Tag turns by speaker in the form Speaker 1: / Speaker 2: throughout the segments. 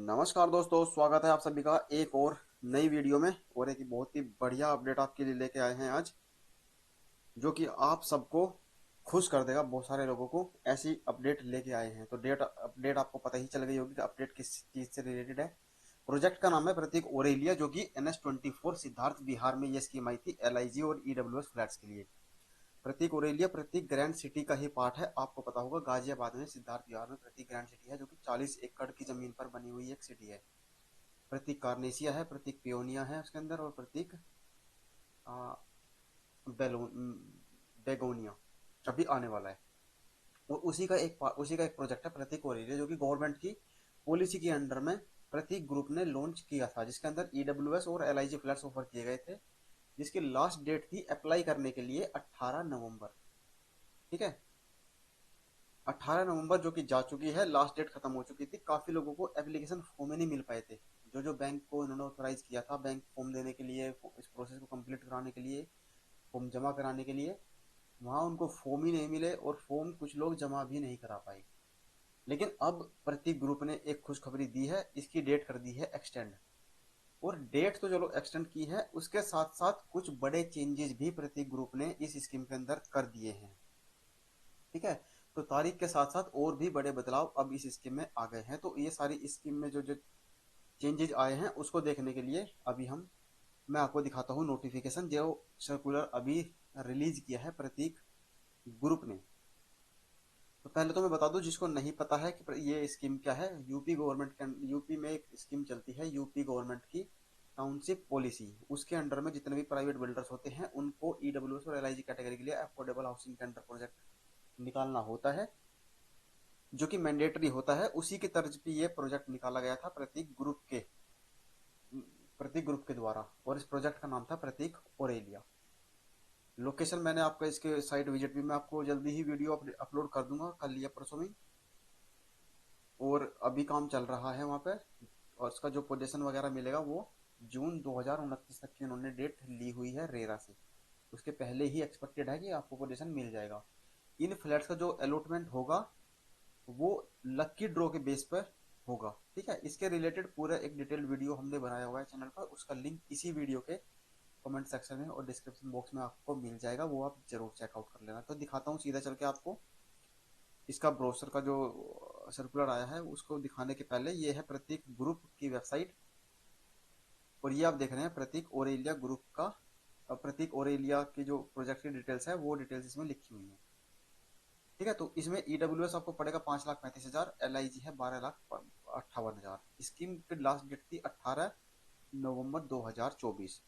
Speaker 1: नमस्कार दोस्तों, स्वागत है आप सभी का एक और नई वीडियो में। और एक बहुत ही बढ़िया अपडेट आपके लिए लेके आए हैं आज, जो कि आप सबको खुश कर देगा। बहुत सारे लोगों को ऐसी अपडेट लेके आए हैं। तो डेट अपडेट आपको पता ही चल गई होगी कि अपडेट किस चीज से रिलेटेड है। प्रोजेक्ट का नाम है प्रतीक ओरेलिया, जो कि NH24 सिद्धार्थ बिहार में ये स्कीम आई थी LIG और EWS फ्लैट्स के लिए। प्रतीक ओरेलिया प्रतीक ग्रैंड सिटी का ही पार्ट है। आपको पता होगा गाजियाबाद में सिद्धार्थ बिहार में प्रतीक ग्रैंड सिटी है, जो कि 40 एकड़ की जमीन पर बनी हुई एक सिटी है। प्रतीक कार्नेशिया है, प्रतीक पियोनिया है उसके अंदर, और प्रतीक बेगोनिया अभी आने वाला है। और उसी का एक प्रोजेक्ट है प्रतीक ओरिजिया, जो कि गवर्नमेंट की पॉलिसी के अंडर में प्रतीक ग्रुप ने लॉन्च किया था, जिसके अंदर EWS और LIG फ्लैट्स ऑफर किए गए थे, जिसकी लास्ट डेट थी अप्लाई करने के लिए 18 नवंबर। ठीक है, 18 नवंबर जो कि जा चुकी है, लास्ट डेट खत्म हो चुकी थी। काफी लोगों को एप्लीकेशन फॉर्म ही नहीं मिल पाए थे। जो जो बैंक को इन्होंने ऑथराइज किया था, बैंक फॉर्म देने के लिए, इस प्रोसेस को कंप्लीट कराने के लिए, फॉर्म जमा कराने के लिए, वहां उनको फॉर्म ही नहीं मिले और फॉर्म कुछ लोग जमा भी नहीं करा पाए। लेकिन अब प्रतीक ग्रुप ने एक खुशखबरी दी है, इसकी डेट कर दी है एक्सटेंड। और डेट तो चलो एक्सटेंड की है, उसके साथ साथ कुछ बड़े चेंजेस भी प्रतीक ग्रुप ने इस स्कीम के अंदर कर दिए हैं। ठीक है, तो तारीख के साथ साथ और भी बड़े बदलाव अब इस स्कीम में आ गए हैं। तो ये सारी स्कीम में जो जो चेंजेस आए हैं उसको देखने के लिए अभी मैं आपको दिखाता हूँ नोटिफिकेशन जो सर्कुलर अभी रिलीज किया है प्रतीक ग्रुप ने। तो पहले तो मैं बता दूं, जिसको नहीं पता है कि ये स्कीम क्या है। यूपी में एक स्कीम चलती है, यूपी गवर्नमेंट की टाउनशिप पॉलिसी। उसके अंडर में जितने भी प्राइवेट बिल्डर्स होते हैं उनको EWS और LIG कैटेगरी के लिए अफोर्डेबल हाउसिंग के अंडर प्रोजेक्ट निकालना होता है, जो कि मैंडेटरी होता है। उसी की तर्ज पे ये प्रोजेक्ट निकाला गया था प्रतीक ग्रुप के द्वारा। और इस प्रोजेक्ट का नाम था प्रतीक ओरेलिया। लोकेशन मैंने आपका इसके साइट विजिट भी मैं आपको जल्दी ही वीडियो अपलोड कर दूंगा, कल या परसों में। और अभी काम चल रहा है वहाँ पे। और उसका जो पोजीशन वगैरह मिलेगा वो जून 2029 तक की उन्होंने डेट ली हुई है रेरा से। उसके पहले ही एक्सपेक्टेड है कि आपको पोजीशन मिल जाएगा। इन फ्लैट्स का जो अलॉटमेंट होगा वो लक्की ड्रॉ के बेस पर होगा। ठीक है, इसके रिलेटेड पूरा एक डिटेल्ड वीडियो हमने बनाया हुआ है चैनल पर। उसका लिंक इसी वीडियो के कमेंट सेक्शन में और डिस्क्रिप्शन बॉक्स में आपको मिल जाएगा, वो आप जरूर चेकआउट कर लेना। तो दिखाता हूँ सीधा चल के आपको इसका ब्रोशर का जो सर्कुलर आया है उसको दिखाने के पहले। ये है प्रतीक ग्रुप की वेबसाइट, और ये आप देख रहे हैं प्रतीक ओरेलिया ग्रुप का। प्रतीक ओरेलिया की जो प्रोजेक्ट की डिटेल्स है वो डिटेल्स इसमें लिखी हुई है। ठीक है, तो इसमें EWS आपको पड़ेगा 5,35,000, LIG है 12,58,000। स्कीम की लास्ट डेट थी 18 नवंबर 2024।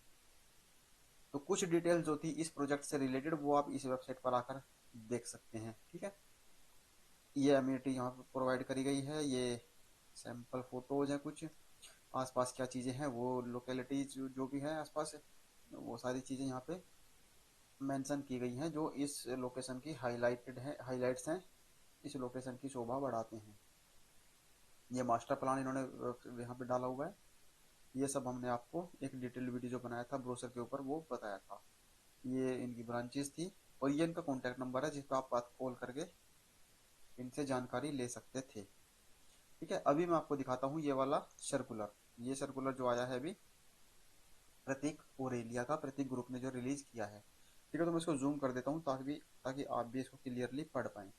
Speaker 1: तो कुछ डिटेल जो थी इस प्रोजेक्ट से रिलेटेड वो आप इस वेबसाइट पर आकर देख सकते हैं। ठीक है, ये अम्यूनिटी यहाँ पर प्रोवाइड करी गई है। ये सैंपल फोटोज हैं, कुछ आसपास क्या चीज़ें हैं वो लोकेलिटीज जो भी है आसपास, वो सारी चीज़ें यहाँ पे मेंशन की गई हैं, जो इस लोकेशन की हाइलाइट्स हैं, इस लोकेशन की शोभा बढ़ाते हैं। ये मास्टर प्लान इन्होंने यहाँ पे डाला हुआ है। ये सब हमने आपको एक डिटेल वीडियो जो बनाया था ब्रोशर के ऊपर वो बताया था। ये इनकी ब्रांचेस थी, और ये इनका कॉन्टैक्ट नंबर है जिस पर आप बात कॉल करके इनसे जानकारी ले सकते थे। ठीक है, अभी मैं आपको दिखाता हूँ ये वाला सर्कुलर। ये सर्कुलर जो आया है अभी प्रतीक ओरेलिया का, प्रतीक ग्रुप ने जो रिलीज किया है। ठीक है, तो मैं इसको जूम कर देता हूँ ताकि ताकि आप भी इसको क्लियरली पढ़ पाए।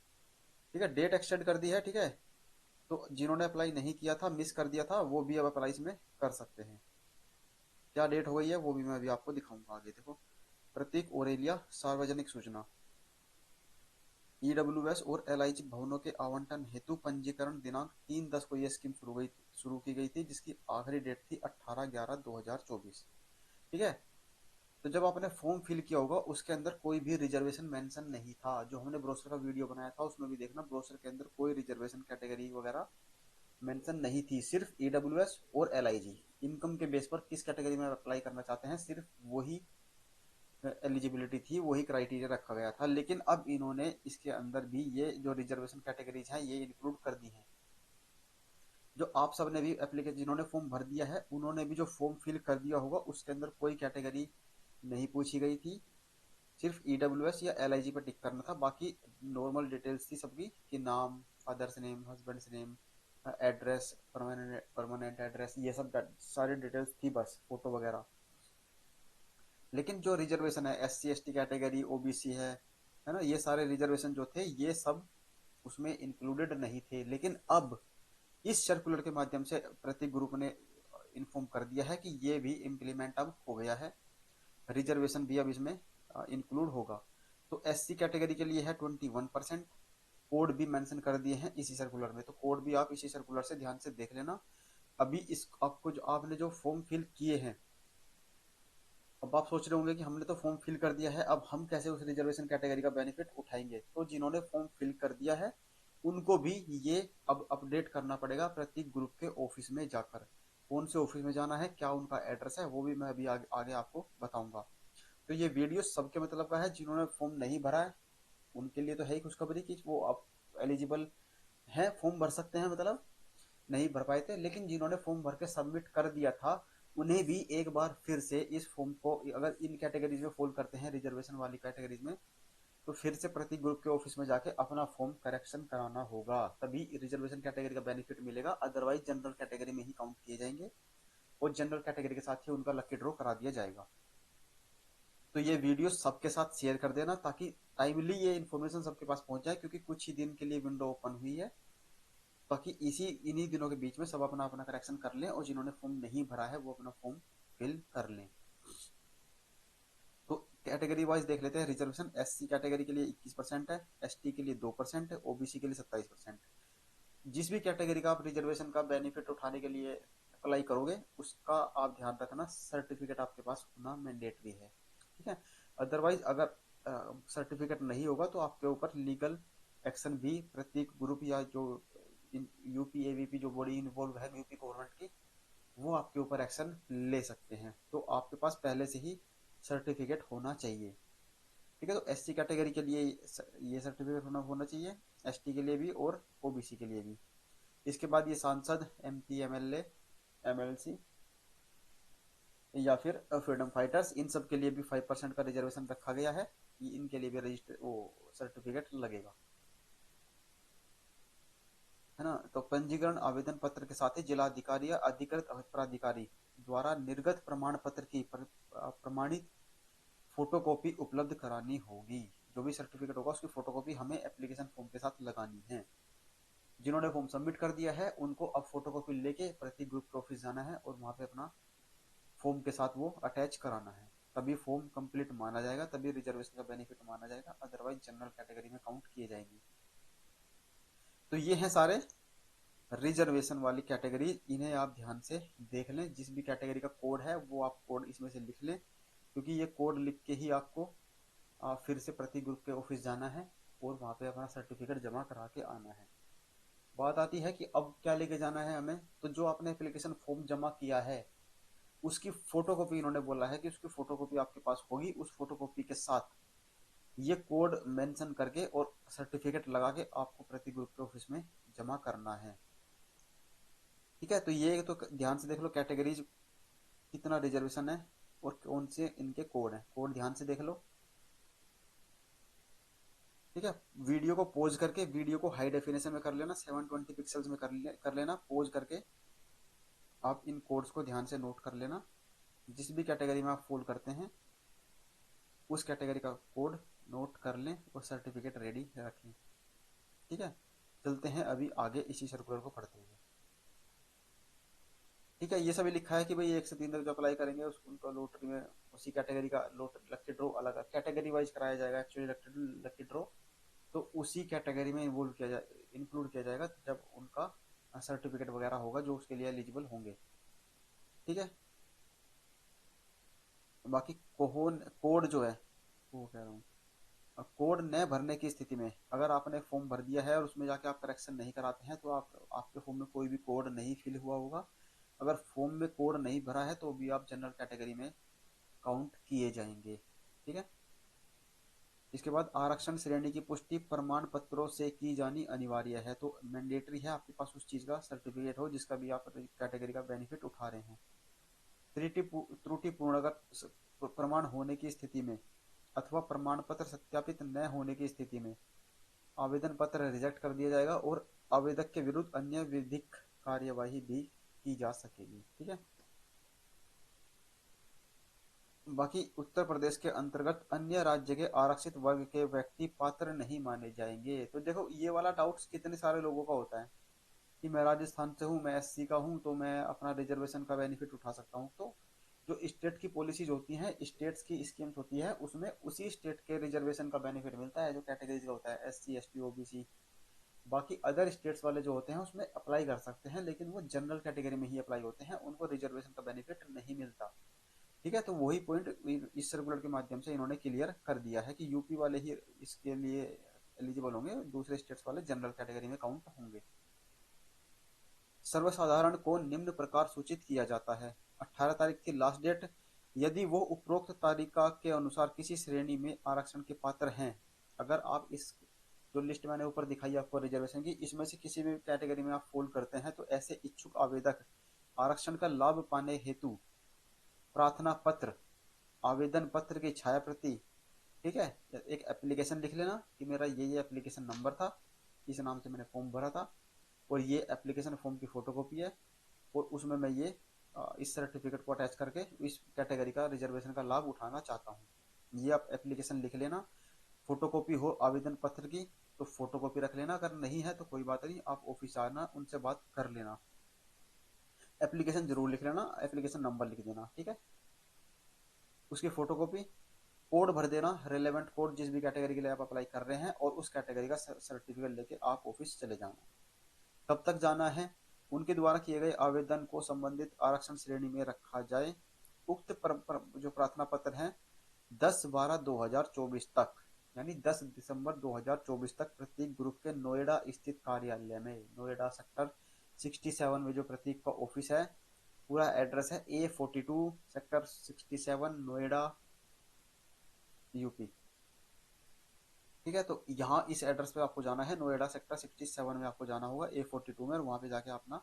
Speaker 1: ठीक है, डेट एक्सटेंड कर दी है। ठीक है, तो जिन्होंने अप्लाई नहीं किया था, मिस कर दिया था, वो भी अब अप्लाई इसमें कर सकते हैं। क्या डेट हो गई है वो भी मैं अभी आपको दिखाऊंगा आगे। देखो, प्रतीक ओरेलिया सार्वजनिक सूचना। EWS और LIG भवनों के आवंटन हेतु पंजीकरण दिनांक 3/10 को यह स्कीम शुरू की गई थी, जिसकी आखिरी डेट थी 18/11/2024। ठीक है, तो जब आपने फॉर्म फिल किया होगा उसके अंदर कोई भी रिजर्वेशन मेंशन नहीं था। जो हमने ब्रोशर का वीडियो बनाया था उसमें भी देखना, ब्रोशर के अंदर कोई रिजर्वेशन कैटेगरी वगैरह मेंशन नहीं थी। सिर्फ EWS और LIG इनकम के बेस पर किस कैटेगरी में अप्लाई करना चाहते हैं, सिर्फ वही एलिजिबिलिटी थी, वही क्राइटेरिया रखा गया था। लेकिन अब इन्होंने इसके अंदर भी ये जो रिजर्वेशन कैटेगरीज हैं ये इंक्लूड कर दी हैं। जो आप सब ने भी एप्लीकेशन जिन्होंने फॉर्म भर दिया है उन्होंने भी जो फॉर्म फिल कर दिया होगा उसके अंदर कोई कैटेगरी नहीं पूछी गई थी। सिर्फ EWS या LIG पर टिक करना था, बाकी नॉर्मल डिटेल्स थी सबकी, कि नाम, father's name, husband's name, address, permanent address, ये सब सारी डिटेल्स थी बस, फोटो वगैरह। लेकिन जो रिजर्वेशन है, SC ST कैटेगरी, OBC है ना, ये सारे रिजर्वेशन जो थे ये सब उसमें इंक्लूडेड नहीं थे। लेकिन अब इस सर्कुलर के माध्यम से प्रति ग्रुप ने इन्फॉर्म कर दिया है कि ये भी इम्प्लीमेंट अब हो गया है, रिजर्वेशन भी अब इसमें इंक्लूड होगा। तो SC कैटेगरी के लिए है 21%। कोड भी मेंशन कर दिए हैं इसी सर्कुलर में, तो कोड भी आप इसी सर्कुलर से ध्यान से देख लेना। अभी इस आपको जो आपने जो फॉर्म फिल किए हैं, अब आप सोच रहे होंगे कि हमने तो फॉर्म फिल कर दिया है, अब हम कैसे उस रिजर्वेशन कैटेगरी का बेनिफिट उठाएंगे। तो जिन्होंने फॉर्म फिल कर दिया है उनको भी ये अब अपडेट करना पड़ेगा प्रत्येक ग्रुप के ऑफिस में जाकर। कौन से ऑफिस में जाना है, क्या उनका एड्रेस है, वो भी मैं अभी आगे आपको बताऊंगा। तो ये वीडियो सबके मतलब का है, जिन्होंने फॉर्म नहीं भरा है उनके लिए तो है ही खुशखबरी कि वो अब एलिजिबल है, फॉर्म भर सकते हैं, मतलब नहीं भर पाए थे। लेकिन जिन्होंने फॉर्म भर के सबमिट कर दिया था उन्हें भी एक बार फिर से इस फॉर्म को, अगर इन कैटेगरीज में फॉल करते हैं, रिजर्वेशन वाली कैटेगरीज में, तो फिर से प्रति ग्रुप के ऑफिस में जाके अपना फॉर्म करेक्शन कराना होगा, तभी रिजर्वेशन कैटेगरी का बेनिफिट मिलेगा। अदरवाइज जनरल कैटेगरी में ही काउंट किए जाएंगे और जनरल कैटेगरी के साथ ही उनका लकी ड्रॉ करा दिया जाएगा। तो ये वीडियो सबके साथ शेयर कर देना ताकि टाइमली ये इन्फॉर्मेशन सबके पास पहुंच जाए, क्योंकि कुछ ही दिन के लिए विंडो ओपन हुई है, ताकि इन्हीं दिनों के बीच में सब अपना अपना करेक्शन कर लें और जिन्होंने फॉर्म नहीं भरा है वो अपना फॉर्म फिल कर लें। तो कैटेगरी वाइज देख लेते हैं। रिजर्वेशन SC कैटेगरी के लिए 21% है, ST के लिए 2% है, OBC के लिए 27%। जिस भी कैटेगरी का आप रिजर्वेशन का बेनिफिट उठाने के लिए अप्लाई करोगे उसका आप ध्यान रखना, सर्टिफिकेट आपके पास होना मैंडेटरी है, ठीक है। अदरवाइज अगर सर्टिफिकेट नहीं होगा तो आपके ऊपर लीगल एक्शन भी प्रत्येक ग्रुप या जो UP AVP जो बॉडी इन्वॉल्व है UP गवर्नमेंट की, वो आपके ऊपर एक्शन ले सकते हैं। तो आपके पास पहले से ही सर्टिफिकेट होना चाहिए, ठीक है। तो SC कैटेगरी के लिए ये सर्टिफिकेट होना चाहिए, ST के लिए भी और OBC के लिए भी। इसके बाद ये सांसद, MP MLA MLC या फिर फ्रीडम फाइटर्स, इन सब के लिए भी 5% का रिजर्वेशन रखा गया है, इनके लिए भी रजिस्टर वो सर्टिफिकेट लगेगा, है ना। तो पंजीकरण आवेदन पत्र के साथ ही जिलाधिकारी या अधिकृत प्राधिकारी द्वारा निर्गत प्रमाण पत्र की प्रमाणित फोटोकॉपी उपलब्ध करानी होगी। जो भी सर्टिफिकेट होगा उसकी फोटोकॉपी हमें एप्लीकेशन फॉर्म के साथ लगानी है। जिन्होंने फॉर्म सबमिट कर दिया है उनको अब फोटोकॉपी लेके प्रति ग्रुप के ऑफिस जाना है और वहां पे अपना फॉर्म के साथ वो अटैच कराना है, तभी फॉर्म कंप्लीट माना जाएगा, तभी रिजर्वेशन का बेनिफिट माना जाएगा, अदरवाइज जनरल कैटेगरी में काउंट किए जाएंगे। तो ये हैं सारे रिजर्वेशन वाली कैटेगरी, इन्हें आप ध्यान से देख लें। जिस भी कैटेगरी का कोड है वो आप कोड इसमें से लिख लें, क्योंकि ये कोड लिख के ही आपको फिर से प्रति ग्रुप के ऑफिस जाना है और वहां पे अपना सर्टिफिकेट जमा करा के आना है। बात आती है कि अब क्या लेके जाना है हमें, तो जो आपने एप्लीकेशन फॉर्म जमा किया है उसकी फोटोकॉपी, इन्होंने बोला है कि उसकी फोटोकॉपी आपके पास होगी, उस फोटोकॉपी के साथ ये कोड मेंशन करके और सर्टिफिकेट लगा के आपको प्रति ग्रुप के ऑफिस में जमा करना है, ठीक है। तो ये तो ध्यान से देख लो कैटेगरीज कितना रिजर्वेशन है और कौन से इनके कोड है, कोड ध्यान से देख लो, ठीक है। वीडियो को पॉज करके वीडियो को हाई डेफिनेशन में कर लेना, 720 पिक्सल्स में कर लेना, पॉज करके आप इन कोड्स को ध्यान से नोट कर लेना। जिस भी कैटेगरी में आप फॉल करते हैं उस कैटेगरी का कोड नोट कर लें और सर्टिफिकेट रेडी रखें, ठीक है। चलते हैं अभी आगे इसी सर्कुलर को पढ़ते हुए, ठीक है। ये सभी लिखा है कि भाई 1 से 3 तक जो अप्लाई करेंगे उनको लॉटरी में उसी कैटेगरी का लकी ड्रॉ अलग कैटेगरी वाइज कराया जाएगा, एक्चुअली लकी ड्रॉ तो उसी कैटेगरी में इन्वॉल्व किया जाए, इंक्लूड किया जाएगा जब उनका सर्टिफिकेट वगैरह होगा जो उसके लिए एलिजिबल होंगे, ठीक है। बाकी कोड जो है वो कह रहा हूँ, कोड न भरने की स्थिति में अगर आपने फॉर्म भर दिया है और उसमें जाके आप करेक्शन नहीं कराते हैं तो आपके फॉर्म में कोई भी कोड नहीं फिल हुआ होगा। अगर फॉर्म में कोड नहीं भरा है तो भी आप जनरल कैटेगरी में काउंट किए जाएंगे, ठीक है। इसके बाद आरक्षण श्रेणी की पुष्टि प्रमाण पत्रों से की जानी अनिवार्य है, तो मैंडेटरी है आपके पास उस चीज का सर्टिफिकेट हो जिसका भी आप कैटेगरी का बेनिफिट उठा रहे हैं। त्रुटिपूर्ण अगर प्रमाण होने की स्थिति में अथवा प्रमाण पत्र सत्यापित न होने की स्थिति में आवेदन पत्र रिजेक्ट कर दिया जाएगा और आवेदक के विरुद्ध अन्य विधिक कार्यवाही भी की जा सकेगी। ठीक है। बाकी उत्तर प्रदेश के अंतर्गत अन्य राज्य के आरक्षित वर्ग के व्यक्ति पात्र नहीं माने जाएंगे। तो देखो ये वाला डाउट्स कितने सारे लोगों का होता है कि मैं राजस्थान से हूँ, मैं एससी का हूँ, तो मैं अपना रिजर्वेशन का बेनिफिट उठा सकता हूँ। तो जो स्टेट की पॉलिसीज होती हैं, स्टेट्स की स्कीम्स होती है, उसमें उसी स्टेट के रिजर्वेशन का बेनिफिट मिलता है जो कैटेगरीज का होता है, एससी एसटी ओबीसी। बाकी अदर स्टेट्स वाले जो होते हैं उसमें अप्लाई कर सकते हैं, लेकिन वो जनरल कैटेगरी में ही अप्लाई होते हैं, उनको रिजर्वेशन का बेनिफिट नहीं मिलता। ठीक है। तो वही पॉइंट इस सर्कुलर के माध्यम से इन्होंने क्लियर कर दिया है कि यूपी वाले ही इसके लिए एलिजिबल होंगे, दूसरे स्टेट्स वाले जनरल कैटेगरी में काउंट होंगे। सर्वसाधारण को निम्न प्रकार सूचित किया जाता है। 18 तारीख की लास्ट डेट। यदि वो उपरोक्त तालिका के अनुसार किसी श्रेणी में आरक्षण के पात्र हैं, अगर आप इस जो लिस्ट मैंने ऊपर दिखाई आपको रिजर्वेशन की, इसमें से किसी भी कैटेगरी में आप फॉल करते हैं, तो ऐसे इच्छुक आवेदक आरक्षण का लाभ पाने हेतु प्रार्थना पत्र, आवेदन पत्र की छाया प्रति, ठीक है, एक एप्लीकेशन लिख लेना कि मेरा ये एप्लीकेशन नंबर था, इस नाम से मैंने फॉर्म भरा था, और ये एप्लीकेशन फॉर्म की फोटोकॉपी है, और उसमें मैं ये इस सर्टिफिकेट को अटैच करके इस कैटेगरी का रिजर्वेशन का लाभ उठाना चाहता हूँ। ये आप एप्लीकेशन लिख लेना। फोटोकॉपी हो आवेदन पत्र की तो फोटोकॉपी रख लेना, अगर नहीं है तो कोई बात नहीं, आप ऑफिस आना, उनसे बात कर लेना। एप्लीकेशन जरूर लिख लेना, एप्लीकेशन नंबर लिख देना। ठीक है। उसकी फोटोकॉपी, कोड भर देना, रिलेवेंट कोड जिस भी कैटेगरी के लिए आप अप्लाई कर रहे हैं, और उस कैटेगरी का सर्टिफिकेट लेके आप ऑफिस चले जाना। कब तक जाना है? उनके द्वारा किए गए आवेदन को संबंधित आरक्षण श्रेणी में रखा जाए। उक्त जो प्रार्थना पत्र है 10/12/2024 तक, यानी 10 दिसंबर 2024 तक प्रतीक ग्रुप के नोएडा स्थित कार्यालय में, नोएडा सेक्टर 67 में जो प्रतीक का ऑफिस है, पूरा एड्रेस है A42 सेक्टर 67 नोएडा यूपी। ठीक है। तो यहाँ इस एड्रेस पे आपको जाना है, नोएडा सेक्टर 67 में आपको जाना होगा, A42 में, और वहां पे जाके अपना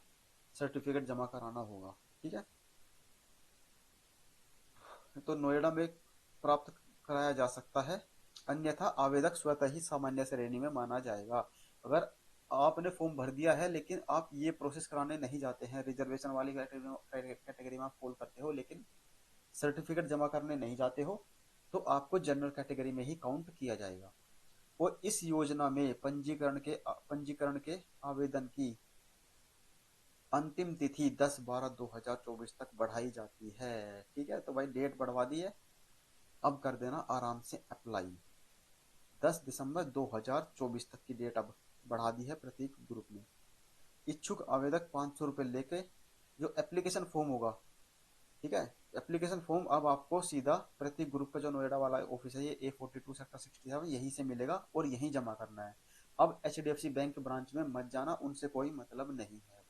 Speaker 1: सर्टिफिकेट जमा कराना होगा। ठीक है। तो नोएडा में प्राप्त कराया जा सकता है, अन्यथा आवेदक स्वतः ही सामान्य श्रेणी में माना जाएगा। अगर आपने फॉर्म भर दिया है लेकिन आप ये प्रोसेस कराने नहीं जाते हैं, रिजर्वेशन वाली कैटेगरी में आप फॉल करते हो लेकिन सर्टिफिकेट जमा करने नहीं जाते हो, तो आपको जनरल कैटेगरी में ही काउंट किया जाएगा। और इस योजना में पंजीकरण के आवेदन की अंतिम तिथि 10/12/2024 तक बढ़ाई जाती है। ठीक है। तो भाई डेट बढ़वा दी है, अब कर देना आराम से अप्लाई। 10 दिसंबर 2024 तक की डेट अब बढ़ा दी है प्रतीक ग्रुप ने। इच्छुक आवेदक 500 रुपये लेके जो एप्लीकेशन फॉर्म होगा, ठीक है, एप्लीकेशन फॉर्म अब आपको सीधा प्रतीक ग्रुप का जो नोएडा वाला ऑफिस है, ये A42 सेक्टर 67 यहीं से मिलेगा और यहीं जमा करना है। अब HDFC बैंक ब्रांच में मत जाना, उनसे कोई मतलब नहीं है।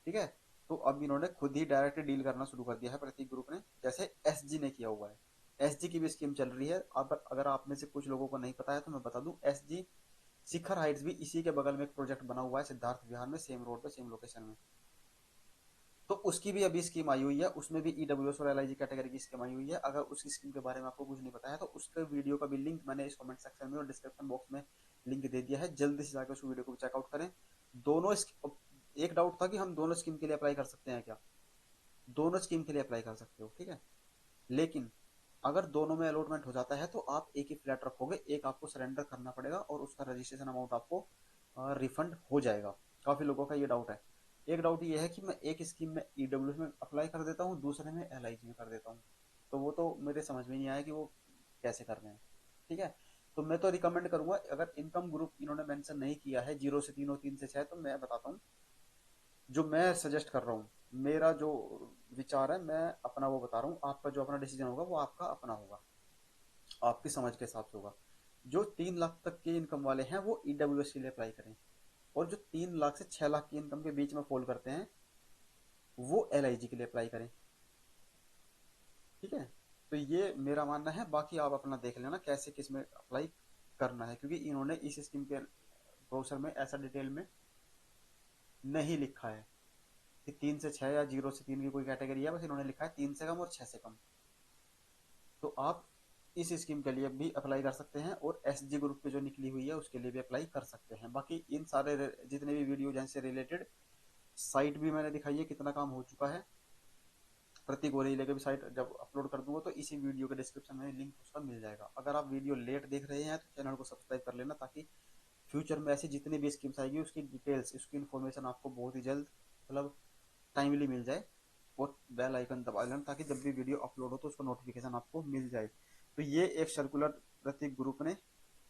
Speaker 1: ठीक है। तो अब इन्होंने खुद ही डायरेक्ट डील करना शुरू कर दिया है प्रतीक ग्रुप ने, जैसे SG ने किया हुआ है। SG की भी स्कीम चल रही है। अब अगर आप में से कुछ लोगों को नहीं पता है तो मैं बता दूं, SG शिखर हाइट्स भी इसी के बगल में एक प्रोजेक्ट बना हुआ है सिद्धार्थ विहार में, सेम रोड पे सेम लोकेशन में। तो उसकी भी अभी स्कीम आई हुई है, उसमें भी EWS और LIG कैटेगरी की स्कीम आई हुई है। अगर उसकी स्कीम के बारे में आपको कुछ नहीं पता है तो उसके वीडियो का भी लिंक मैंने इस कमेंट सेक्शन में और डिस्क्रिप्शन बॉक्स में लिंक दे दिया है, जल्दी से जाकर उस वीडियो को चेकआउट करें। दोनों, एक डाउट था कि हम दोनों स्कीम के लिए अप्लाई कर सकते हैं क्या? दोनों स्कीम के लिए अप्लाई कर सकते हो। ठीक है। लेकिन अगर दोनों में अलॉटमेंट हो जाता है तो आप एक ही फ्लैट रखोगे, एक आपको सरेंडर करना पड़ेगा और उसका रजिस्ट्रेशन अमाउंट आपको रिफंड हो जाएगा। काफी लोगों का ये डाउट है। एक डाउट ये है कि मैं एक स्कीम में EWS में अप्लाई कर देता हूँ, दूसरे में LIG में कर देता हूँ, तो वो तो मेरे समझ में नहीं आया कि वो कैसे कर रहे हैं। ठीक है। तो मैं तो रिकमेंड करूंगा, अगर इनकम ग्रुप इन्होंने मेंशन नहीं किया है 0 से 3 और 3 से 6, तो मैं बताता हूँ जो मैं सजेस्ट कर रहा हूँ, मेरा जो विचार है मैं अपना वो बता रहा हूँ, आपका जो अपना डिसीजन होगा वो आपका अपना होगा, आपकी समझ के हिसाब से होगा। जो 3 लाख तक की इनकम वाले हैं वो EWS के लिए अप्लाई करें, और जो 3 लाख से 6 लाख की इनकम के बीच में फॉल करते हैं वो LIG के लिए अप्लाई करें। ठीक है। तो ये मेरा मानना है, बाकी आप अपना देख लेना कैसे किस में अप्लाई करना है, क्योंकि इन्होंने इस स्कीम के ब्रोशर में ऐसा डिटेल में नहीं लिखा है कि 3 से 6 या 0 से 3 की कोई कैटेगरी है, बस इन्होंने लिखा है 3 से कम और 6 से कम। तो आप इस स्कीम के लिए भी अप्लाई कर सकते हैं और SG ग्रुप पे जो निकली हुई है उसके लिए भी अप्लाई कर सकते हैं। बाकी इन सारे जितने भी वीडियो हैं से रिलेटेड साइट भी मैंने दिखाई है कितना काम हो चुका है। प्रतीक ओरेलिया की भी साइट जब अपलोड कर दूंगा तो इसी वीडियो के डिस्क्रिप्शन में लिंक उसका मिल जाएगा। अगर आप वीडियो लेट देख रहे हैं तो चैनल को सब्सक्राइब कर लेना, ताकि फ्यूचर में ऐसी जितनी भी स्कीम्स आएगी उसकी डिटेल्स, उसकी इन्फॉर्मेशन आपको बहुत ही जल्द, मतलब टाइमली मिल जाए। और बेल आइकन दबा लेना ताकि जब भी वीडियो अपलोड हो तो उसका नोटिफिकेशन आपको मिल जाए। तो ये एक सर्कुलर प्रतीक ग्रुप ने,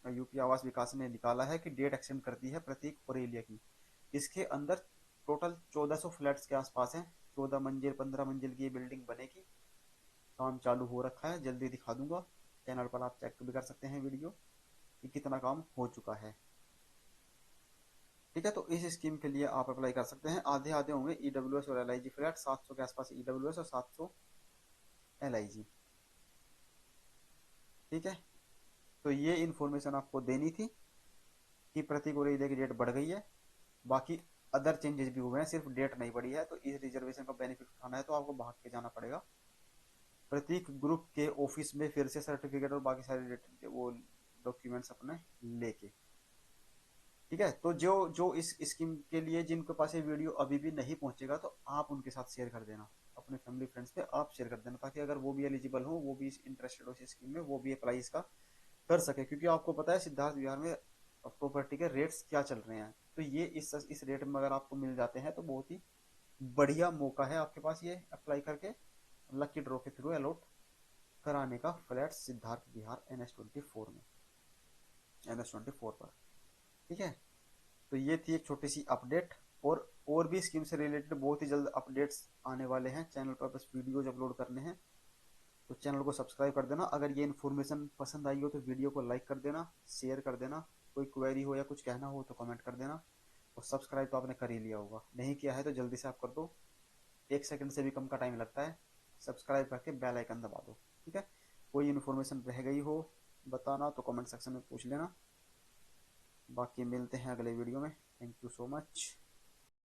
Speaker 1: यूपी आवास विकास ने निकाला है कि डेट एक्सटेंड कर दी है प्रतीक ओरेलिया की। इसके अंदर टोटल 1400 फ्लैट्स के आसपास हैं। 14 मंजिल 15 मंजिल की ये बिल्डिंग बनेगी। काम चालू हो रखा है, जल्दी दिखा दूंगा। चैनल पर आप चेक भी कर सकते हैं वीडियो कि कितना काम हो चुका है। ठीक है, तो इस स्कीम के लिए आप अप्लाई कर सकते हैं। आधे आधे होंगे ईडब्ल्यूएस और एलआईजी फ्लैट, 700 के आसपास ईडब्ल्यूएस और 700 एलआईजी। ठीक है, तो ये इन्फॉर्मेशन आपको देनी थी कि प्रतीक और की डेट बढ़ गई है। बाकी अदर चेंजेस भी हुए हैं, सिर्फ डेट नहीं बढ़ी है। तो इस रिजर्वेशन का बेनिफिट उठाना है तो आपको भाग के जाना पड़ेगा प्रतीक ग्रुप के ऑफिस में, फिर से सर्टिफिकेट और बाकी सारे वो डॉक्यूमेंट्स अपने लेके। ठीक है, तो जो जो इस स्कीम के लिए जिनके पास ये वीडियो अभी भी नहीं पहुंचेगा तो आप उनके साथ शेयर कर देना, अपने फैमिली फ्रेंड्स पे आप शेयर कर देना, ताकि अगर वो भी एलिजिबल हो, वो भी इंटरेस्टेड हो इस स्कीम में, वो भी अप्लाई इसका कर सके। क्योंकि आपको पता है सिद्धार्थ विहार में प्रॉपर्टी के रेट्स क्या चल रहे हैं। तो ये इस रेट में अगर आपको मिल जाते हैं तो बहुत ही बढ़िया मौका है आपके पास ये अप्लाई करके लकी ड्रॉ के थ्रू अलॉट कराने का फ्लैट सिद्धार्थ विहार NH24 में, NH24 पर। ठीक है, तो ये थी एक छोटी सी अपडेट। और भी स्कीम से रिलेटेड बहुत ही जल्द अपडेट्स आने वाले हैं चैनल पर, बस वीडियोज अपलोड करने हैं। तो चैनल को सब्सक्राइब कर देना। अगर ये इन्फॉर्मेशन पसंद आई हो तो वीडियो को लाइक कर देना, शेयर कर देना। कोई क्वेरी हो या कुछ कहना हो तो कमेंट कर देना। और सब्सक्राइब तो आपने कर ही लिया होगा, नहीं किया है तो जल्दी से आप कर दो। 1 सेकंड से भी कम का टाइम लगता है। सब्सक्राइब करके बेल आइकन दबा दो। ठीक है, कोई इन्फॉर्मेशन रह गई हो बताना तो कमेंट सेक्शन में पूछ लेना। बाकी मिलते हैं अगले वीडियो में। Thank you so much.